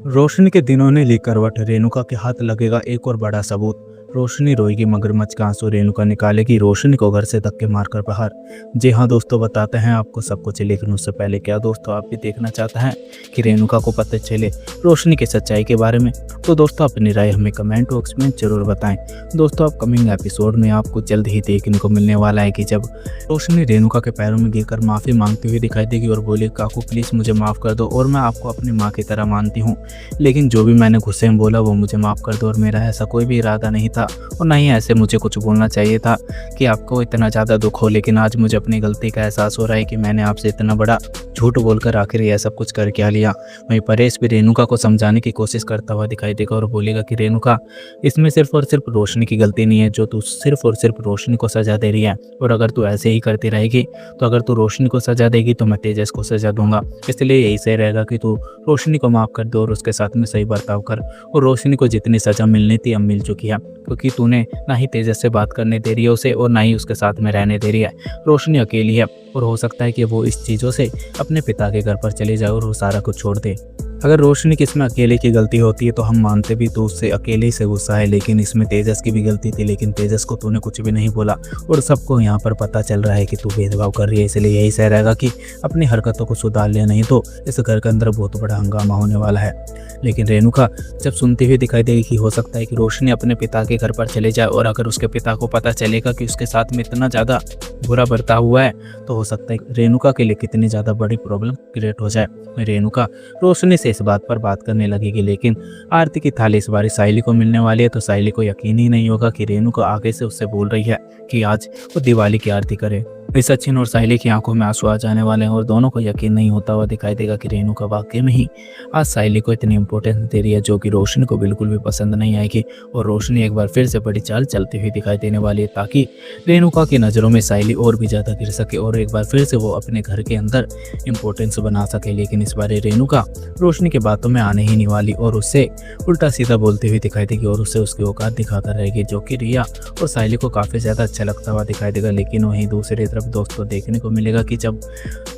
रोशनी के दिनों ने ली करवट, रेणुका के हाथ लगेगा एक और बड़ा सबूत। रोशनी रोएगी मगरमच्छ का आंसू, रेणुका निकालेगी रोशनी को घर से धक्के मारकर बाहर। जी हाँ दोस्तों, बताते हैं आपको सब कुछ, लेकिन उससे पहले क्या दोस्तों आप भी देखना चाहते हैं कि रेणुका को पता चले रोशनी की सच्चाई के बारे में, तो दोस्तों अपनी राय हमें कमेंट बॉक्स में जरूर बताएं। दोस्तों आप कमिंग एपिसोड में आपको जल्द ही देखने को मिलने वाला है कि जब रोशनी रेणुका के पैरों में गिरकर माफ़ी मांगती हुई दिखाई देगी और बोली, काकू प्लीज़ मुझे माफ़ कर दो और मैं आपको अपनी माँ की तरह मानती हूँ, लेकिन जो भी मैंने गुस्से में बोला वो मुझे माफ़ कर दो और मेरा ऐसा कोई भी इरादा नहीं था और ना ही ऐसे मुझे कुछ बोलना चाहिए था कि आपको इतना ज़्यादा दुख हो। लेकिन आज मुझे अपनी गलती का एहसास हो रहा है कि मैंने आपसे इतना बड़ा झूठ बोलकर आखिर यह सब कुछ कर क्या लिया। वहीं परेश भी रेणुका को समझाने की कोशिश करता हुआ दिखाई देगा और बोलेगा कि रेणुका, इसमें सिर्फ और सिर्फ रोशनी की गलती नहीं है, जो तू सिर्फ और सिर्फ रोशनी को सजा दे रही है, और अगर तू ऐसे ही करती रहेगी तो अगर तू रोशनी को सजा देगी तो मैं तेजस को सजा दूंगा। इसलिए यही सही रहेगा कि तू रोशनी को माफ़ कर दो और उसके साथ में सही बर्ताव कर। और रोशनी को जितनी सज़ा मिलनी थी अब मिल चुकी है, क्योंकि तूने ना ही तेजस से बात करने दे रही है उसे और ना ही उसके साथ में रहने दे रही है। रोशनी अकेली है और हो सकता है कि वो इस चीज़ों से अपने पिता के घर पर चली जाए और वो सारा कुछ छोड़ दे। अगर रोशनी की इसमें अकेले की गलती होती है तो हम मानते भी तो उससे अकेले से गुस्सा है, लेकिन इसमें तेजस की भी गलती थी, लेकिन तेजस को तूने कुछ भी नहीं बोला और सबको यहाँ पर पता चल रहा है कि तू भेदभाव कर रही है। इसलिए यही सही रहेगा कि अपनी हरकतों को सुधार ले, नहीं तो इस घर के अंदर बहुत बड़ा हंगामा होने वाला है। लेकिन रेणुका जब सुनती हुई दिखाई देगी कि हो सकता है कि रोशनी अपने पिता के घर पर चले जाए और अगर उसके पिता को पता चलेगा कि उसके साथ में इतना ज़्यादा बुरा बर्ताव हुआ है तो हो सकता है रेणुका के लिए कितनी ज़्यादा बड़ी प्रॉब्लम क्रिएट हो जाए। रेणुका रोशनी से इस बात पर बात करने लगेगी, लेकिन आरती की थाली इस बार साइली को मिलने वाली है तो साइली को यकीन ही नहीं होगा कि रेणुका आगे से उससे बोल रही है कि आज वो दिवाली की आरती करे। इस सचिन और साइली की आंखों में आंसू आ जाने वाले हैं और दोनों को यकीन नहीं होता हुआ दिखाई देगा कि रेणुका वाकई में ही आज साइली को इतनी इंपॉर्टेंस दे रही है, जो कि रोशनी को बिल्कुल भी पसंद नहीं आएगी। और रोशनी एक बार फिर से बड़ी चाल चलती हुई दिखाई देने वाली है ताकि रेणुका की नज़रों में साइली और भी ज़्यादा गिर सके और एक बार फिर से वो अपने घर के अंदर इंपॉर्टेंस बना सके। लेकिन इस बार रेणुका रोशनी के बातों में आने ही नहीं वाली और उससे उल्टा सीधा बोलती हुई दिखाई देगी और उससे उसकी औकात दिखाता रहेगी, जो कि रिया और साइली को काफ़ी ज़्यादा अच्छा लगता हुआ दिखाई देगा। लेकिन वहीं दूसरी तरफ दोस्तों देखने को मिलेगा कि जब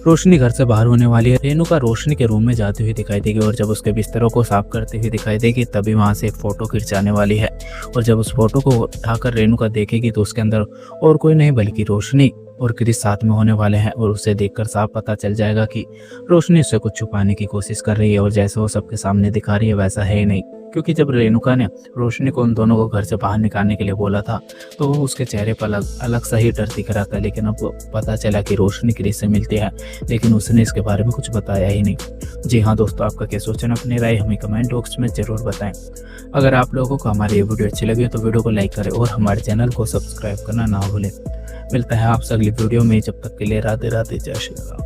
रोशनी घर से बाहर होने वाली है, रेणुका रोशनी के रूम में जाती हुई दिखाई देगी और जब उसके बिस्तरों को साफ करती हुई दिखाई देगी तभी वहां से एक फोटो खिंचाने वाली है। और जब उस फोटो को उठाकर रेणुका देखेगी तो उसके अंदर और कोई नहीं बल्कि रोशनी और क्रिस साथ में होने वाले हैं और उसे देखकर साफ पता चल जाएगा कि रोशनी उससे कुछ छुपाने की कोशिश कर रही है और जैसे वो सबके सामने दिखा रही है वैसा है ही नहीं। क्योंकि जब रेणुका ने रोशनी को उन दोनों को घर से बाहर निकालने के लिए बोला था तो वो उसके चेहरे पर अलग सा ही डर दिख रहा था, लेकिन अब पता चला कि रोशनी क्रिस से मिलती है, लेकिन उसने इसके बारे में कुछ बताया ही नहीं। जी हाँ दोस्तों, आपका क्या सोचना, अपनी राय हमें कमेंट बॉक्स में जरूर बताएं। अगर आप लोगों को हमारी ये वीडियो अच्छी लगी तो वीडियो को लाइक करें और हमारे चैनल को सब्सक्राइब करना ना भूलें। मिलता है आपसे अगली वीडियो में, जब तक के लिए राधे राधे, जय श्री राम।